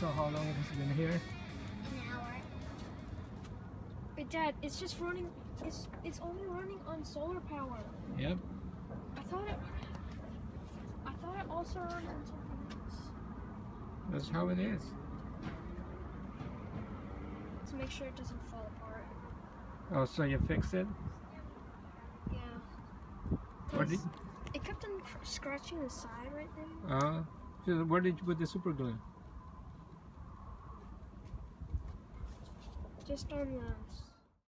So how long it has been here? An hour. But Dad, it's just running. It's only running on solar power. Yep. I thought it also runs on something else. That's how it is. To make sure it doesn't fall apart. Oh, so you fixed it? Yeah. What did? It kept on scratching the side right there. So where did you put the super glue? Just on the